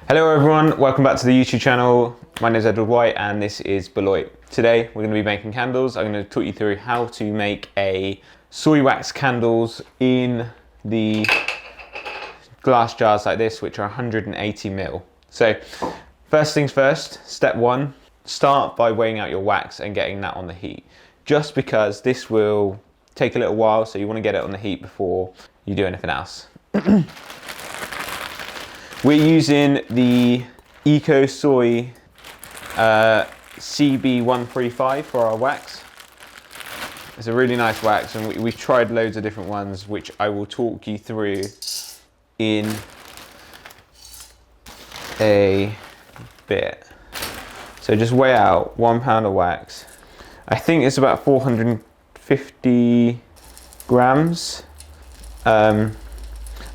Hello everyone, welcome back to the YouTube channel. My name is Edward White and this is Beloit. Today we're going to be making candles. I'm going to talk you through how to make a soy wax candles in the glass jars like this, which are 180 ml. So first things first, step one, start by weighing out your wax and getting that on the heat. Just because this will take a little while, so you want to get it on the heat before you do anything else. We're using the Eco Soy CB135 for our wax. It's a really nice wax, and we've tried loads of different ones, which I will talk you through in a bit. So just weigh out 1 pound of wax. I think it's about 450 grams.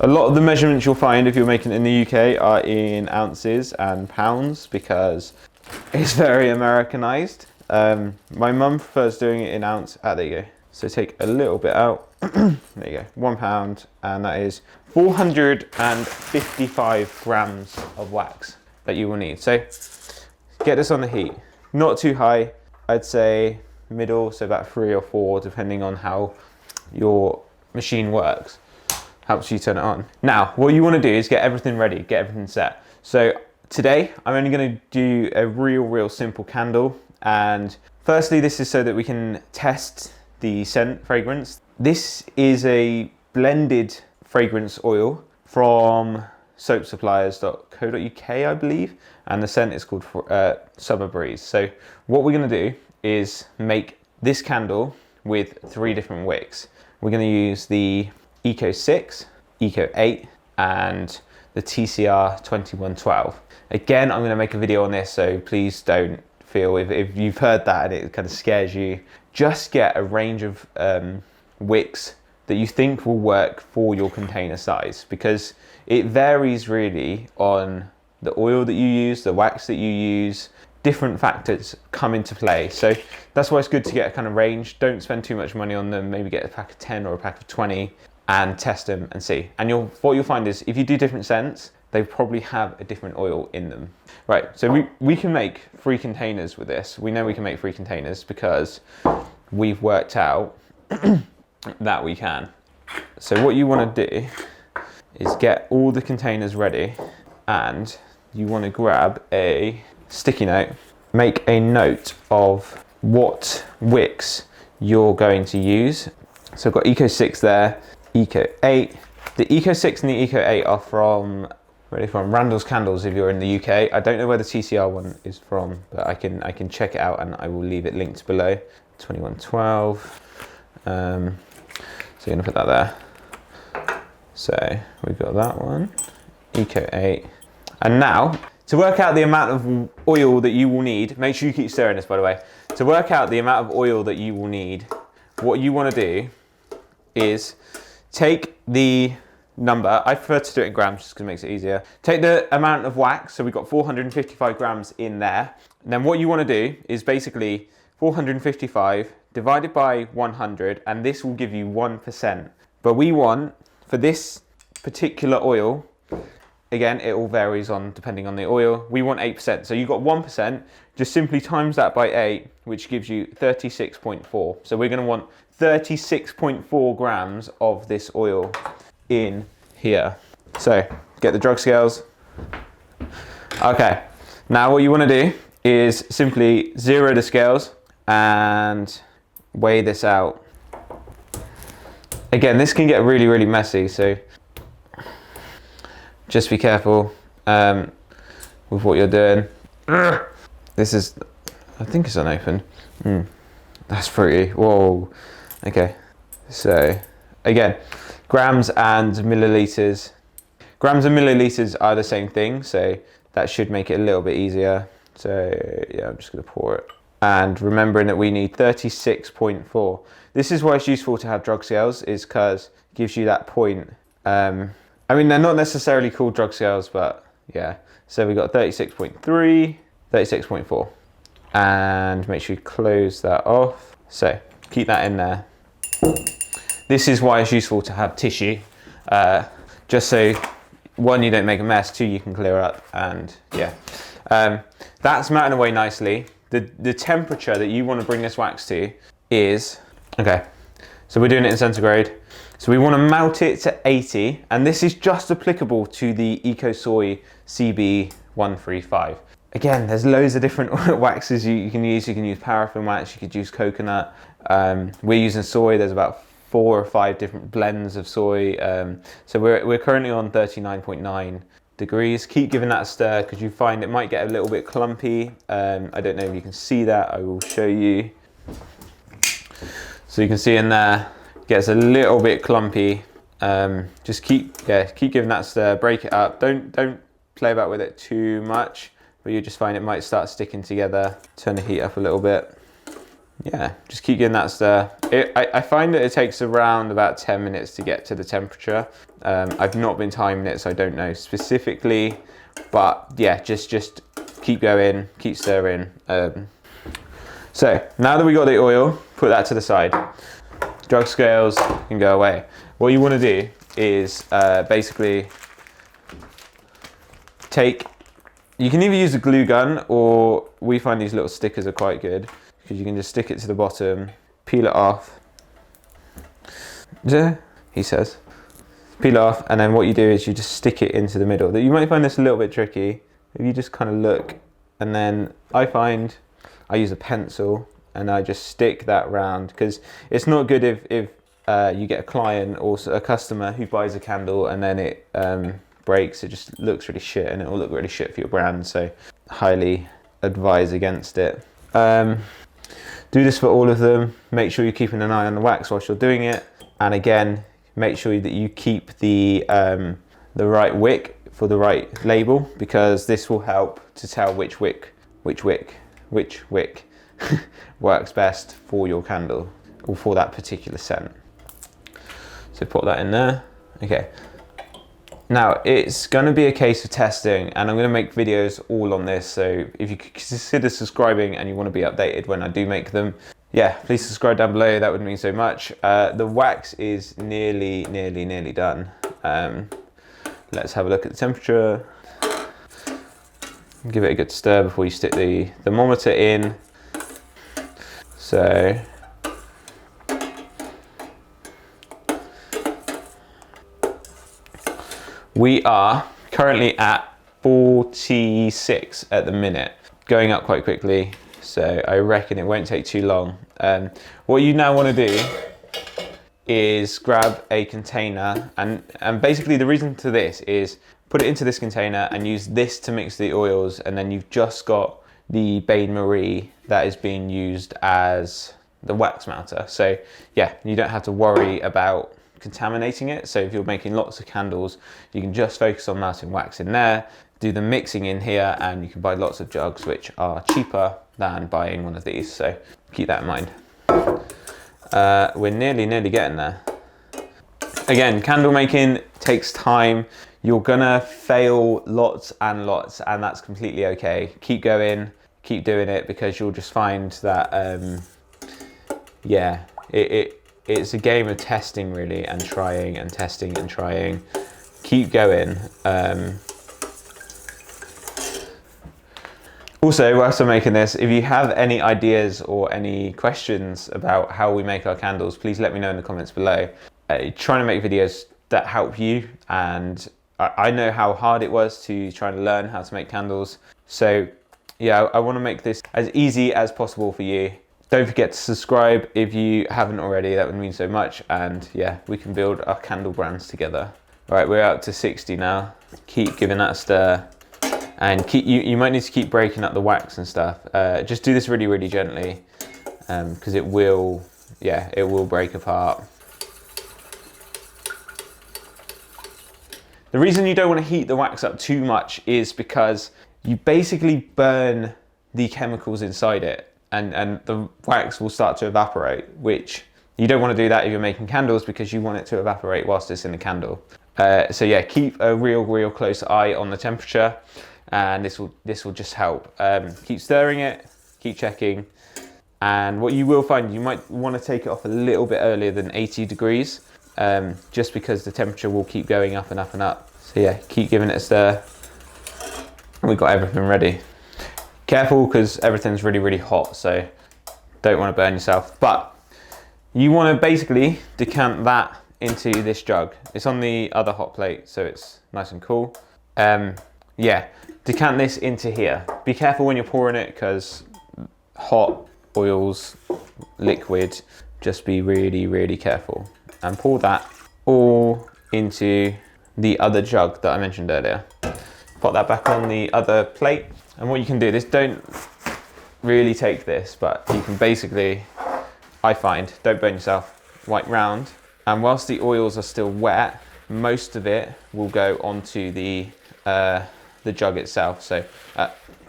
A lot of the measurements you'll find if you're making it in the UK are in ounces and pounds because it's very Americanized. My mum prefers doing it in ounce. There you go. So take a little bit out. There you go, 1 pound, and that is 455 grams of wax that you will need. So get this on the heat. Not too high, I'd say middle, so about 3 or 4, depending on how your machine works. Helps you turn it on. Now, what you want to do is get everything ready, get everything set. So today, I'm only going to do a real simple candle. And firstly, this is so that we can test the scent fragrance. This is a blended fragrance oil from soapsuppliers.co.uk, I believe. And the scent is called Summer Breeze. So what we're going to do is make this candle with 3 different wicks. We're going to use the Eco 6, Eco 8, and the TCR 2112. Again, I'm going to make a video on this, so please don't feel if you've heard that and it kind of scares you. Just get a range of wicks that you think will work for your container size, because it varies really on the oil that you use, the wax that you use. Different factors come into play, so that's why it's good to get a kind of range. Don't spend too much money on them. Maybe get a pack of 10 or a pack of 20 and test them and see. And what you'll find is if you do different scents, they probably have a different oil in them. Right, so we can make 3 containers with this. We know we can make 3 containers because we've worked out that we can. So what you want to do is get all the containers ready, and you want to grab a sticky note, make a note of what wicks you're going to use. So I've got Eco 6 there, Eco 8. The Eco 6 and the Eco 8 are from Randall's Candles if you're in the UK. I don't know where the TCR one is from, but I can check it out and I will leave it linked below. 2112. So you're gonna put that there. So we've got that one, Eco 8. And now, to work out the amount of oil that you will need, make sure you keep stirring this, by the way. To work out the amount of oil that you will need, what you want to do is take the number. I prefer to do it in grams just because it makes it easier. Take the amount of wax, so we've got 455 grams in there. And then what you want to do is basically 455 divided by 100, and this will give you 1%. But we want, for this particular oil, again, it all varies on depending on the oil. We want 8%. So you've got 1%, just simply times that by 8, which gives you 36.4. So we're going to want 36.4 grams of this oil in here. So get the drug scales. Okay, now what you want to do is simply 0 the scales and weigh this out. Again, this can get really messy, so just be careful with what you're doing. This is, I think it's unopened. That's pretty, whoa. Okay, so again, grams and milliliters. Grams and milliliters are the same thing, so that should make it a little bit easier. So yeah, I'm just gonna pour it. And remembering that we need 36.4. This is why it's useful to have drug scales, is because it gives you that point. I mean, they're not necessarily called drug scales, but yeah. So we got 36.3, 36.4. And make sure you close that off. So keep that in there. This is why it's useful to have tissue, just so one, you don't make a mess, two, you can clear up, and yeah. That's melting away nicely. The temperature that you want to bring this wax to is, okay, so we're doing it in centigrade. So we want to melt it to 80, and this is just applicable to the EcoSoy CB135. Again, there's loads of different waxes you can use. You can use paraffin wax, you could use coconut. We're using soy. There's about 4 or 5 different blends of soy. So we're currently on 39.9 degrees. Keep giving that a stir because you find it might get a little bit clumpy. I don't know if you can see that. I will show you. So you can see in there, it gets a little bit clumpy. Just keep giving that a stir. Break it up. Don't play about with it too much, but you just find it might start sticking together. Turn the heat up a little bit. Yeah, just keep giving that a stir. I find that it takes around about 10 minutes to get to the temperature. I've not been timing it, so I don't know specifically, but yeah, just keep going, keep stirring. So now that we got the oil, put that to the side. Drug scales can go away. What you want to do is basically you can either use a glue gun, or we find these little stickers are quite good because you can just stick it to the bottom, peel it off. He says, peel it off, and then what you do is you just stick it into the middle. You might find this a little bit tricky if you just kind of look, and then I use a pencil and I just stick that round, because it's not good if you get a client or a customer who buys a candle and then it breaks. It just looks really shit, and it will look really shit for your brand, so highly advise against it. Do this for all of them. Make sure you're keeping an eye on the wax whilst you're doing it, and again, make sure that you keep the right wick for the right label, because this will help to tell which wick works best for your candle or for that particular scent. So put that in there. Okay. Now it's going to be a case of testing, and I'm going to make videos all on this. So if you could consider subscribing and you want to be updated when I do make them, yeah, please subscribe down below. That would mean so much. The wax is nearly done. Let's have a look at the temperature. Give it a good stir before you stick the thermometer in. So we are currently at 46 at the minute, going up quite quickly, so I reckon it won't take too long. What you now want to do is grab a container, and basically the reason to this is put it into this container and use this to mix the oils, and then you've just got the Bain Marie that is being used as the wax melter. So yeah, you don't have to worry about contaminating it. So if you're making lots of candles, you can just focus on melting wax in there, do the mixing in here, and you can buy lots of jugs which are cheaper than buying one of these. So keep that in mind. We're nearly getting there. Again, candle making takes time. You're gonna fail lots and lots, and that's completely okay. Keep going, keep doing it, because you'll just find that yeah, it's a game of testing really, and trying and testing and trying. Keep going. Also, whilst I'm making this, if you have any ideas or any questions about how we make our candles, please let me know in the comments below. Trying to make videos that help you, and I know how hard it was to try and learn how to make candles. So yeah, I want to make this as easy as possible for you. Don't forget to subscribe if you haven't already. That would mean so much. And yeah, we can build our candle brands together. All right, we're up to 60 now. Keep giving that a stir, and you might need to keep breaking up the wax and stuff. Just do this really gently, because it will break apart. The reason you don't want to heat the wax up too much is because you basically burn the chemicals inside it, and the wax will start to evaporate, which you don't want to do that if you're making candles, because you want it to evaporate whilst it's in the candle. So yeah, keep a real close eye on the temperature, and this will just help. Keep stirring it, keep checking, and what you will find, you might want to take it off a little bit earlier than 80 degrees, just because the temperature will keep going up and up and up. So yeah, keep giving it a stir. We've got everything ready. Careful, because everything's really, really hot, so don't want to burn yourself. But you want to basically decant that into this jug. It's on the other hot plate, so it's nice and cool. Yeah, decant this into here. Be careful when you're pouring it, because hot oils, liquid, just be really, really careful. And pour that all into the other jug that I mentioned earlier. Put that back on the other plate. And what you can do, this don't really take this, but you can basically, I find, don't burn yourself, wipe round. And whilst the oils are still wet, most of it will go onto the jug itself. So,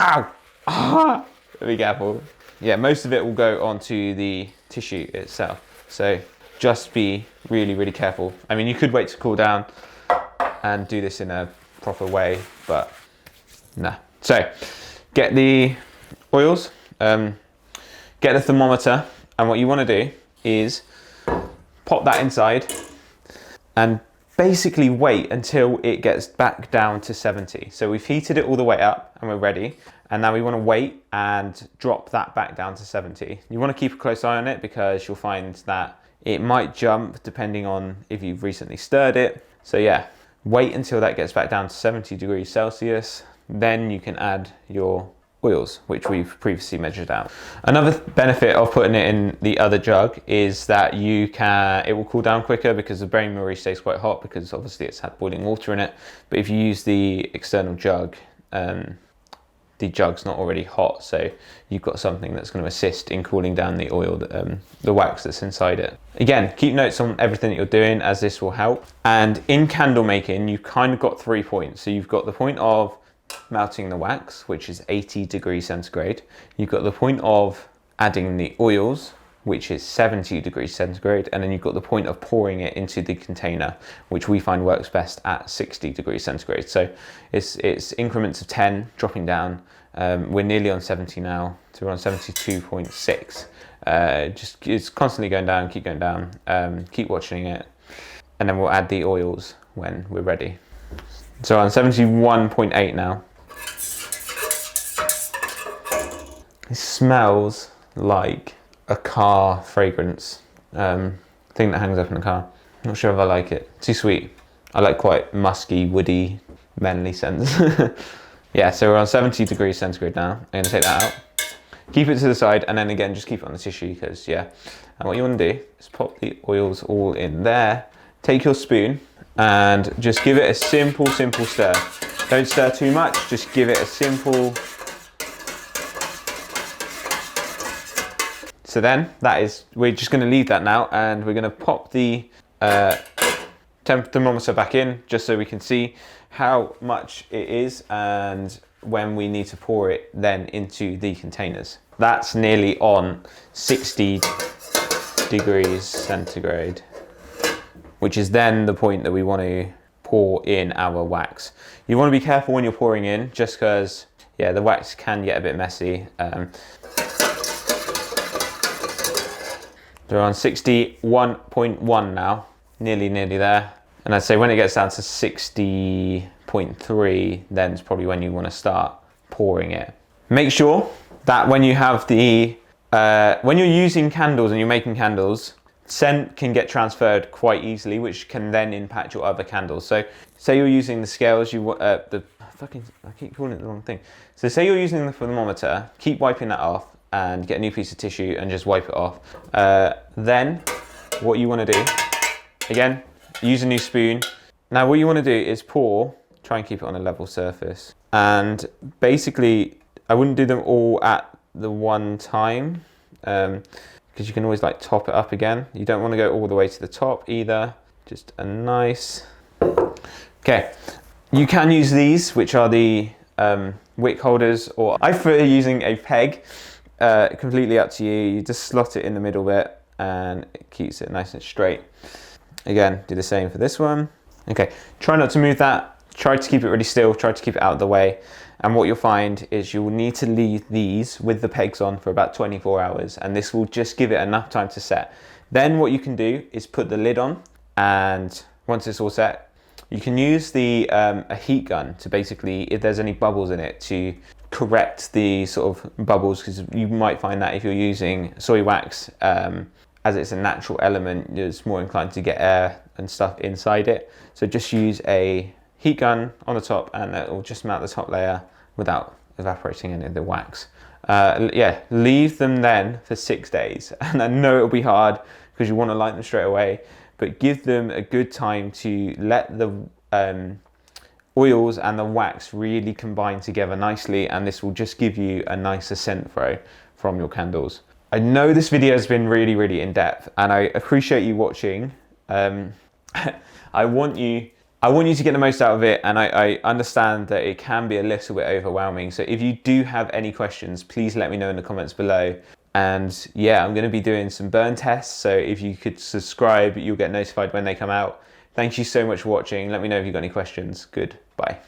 ow! Ah! Be careful. Yeah, most of it will go onto the tissue itself. So just be really, really careful. I mean, you could wait to cool down and do this in a proper way, but nah. So get the oils, get the thermometer, and what you want to do is pop that inside and basically wait until it gets back down to 70. So we've heated it all the way up and we're ready. And now we want to wait and drop that back down to 70. You want to keep a close eye on it, because you'll find that it might jump depending on if you've recently stirred it. So yeah, wait until that gets back down to 70 degrees Celsius. Then you can add your oils, which we've previously measured out. Another benefit of putting it in the other jug is that it will cool down quicker, because the bain marie stays quite hot, because obviously it's had boiling water in it. But if you use the external jug, the jug's not already hot, so you've got something that's going to assist in cooling down the oil, the wax that's inside it. Again, keep notes on everything that you're doing, as this will help. And in candle making, you've kind of got 3 points. So you've got the point of melting the wax, which is 80 degrees centigrade. You've got the point of adding the oils, which is 70 degrees centigrade, and then you've got the point of pouring it into the container, which we find works best at 60 degrees centigrade. So it's increments of 10 dropping down. We're nearly on 70 now, so we're on 72.6. It's constantly going down, keep going down, keep watching it, and then we'll add the oils when we're ready. So on 71.8 now. It smells like a car fragrance thing that hangs up in the car. Not sure if I like it. Too sweet. I like quite musky, woody, manly scents. Yeah, so we're on 70 degrees centigrade now. I'm gonna take that out. Keep it to the side, and then again, just keep it on the tissue, because yeah. And what you wanna do is pop the oils all in there. Take your spoon and just give it a simple stir. Don't stir too much, just give it a simple. So then we're just going to leave that now, and we're going to pop the thermometer back in, just so we can see how much it is and when we need to pour it then into the containers. That's nearly on 60 degrees centigrade, which is then the point that we want to pour in our wax. You want to be careful when you're pouring in, just because, yeah, the wax can get a bit messy. They're on 61.1 now, nearly there. And I'd say when it gets down to 60.3, then it's probably when you want to start pouring it. Make sure that when you have when you're using candles and you're making candles, scent can get transferred quite easily, which can then impact your other candles. So say you're using the scales, I keep calling it the wrong thing. So say you're using the thermometer, keep wiping that off and get a new piece of tissue and just wipe it off. Then what you want to do, again, use a new spoon. Now what you want to do is pour, try and keep it on a level surface. And basically, I wouldn't do them all at the one time, because you can always like top it up again. You don't want to go all the way to the top either. Just a nice. Okay, you can use these, which are the wick holders, or I prefer using a peg. Completely up to you. You just slot it in the middle bit and it keeps it nice and straight. Again, do the same for this one. Okay, try not to move that. Try to keep it really still. Try to keep it out of the way. And what you'll find is you'll need to leave these with the pegs on for about 24 hours, and this will just give it enough time to set. Then what you can do is put the lid on, and once it's all set, You can use a heat gun to basically, if there's any bubbles in it, to correct the sort of bubbles, because you might find that if you're using soy wax, as it's a natural element, it's more inclined to get air and stuff inside it. So just use a heat gun on the top and it will just melt the top layer without evaporating any of the wax. Yeah, leave them then for 6 days. And I know it'll be hard because you want to light them straight away, but give them a good time to let the oils and the wax really combine together nicely, and this will just give you a nicer scent throw from your candles. I know this video has been really in depth, and I appreciate you watching. I want you to get the most out of it, and I understand that it can be a little bit overwhelming. So if you do have any questions, please let me know in the comments below. And yeah, I'm going to be doing some burn tests, so if you could subscribe, you'll get notified when they come out. Thank you so much for watching. Let me know if you've got any questions. Goodbye.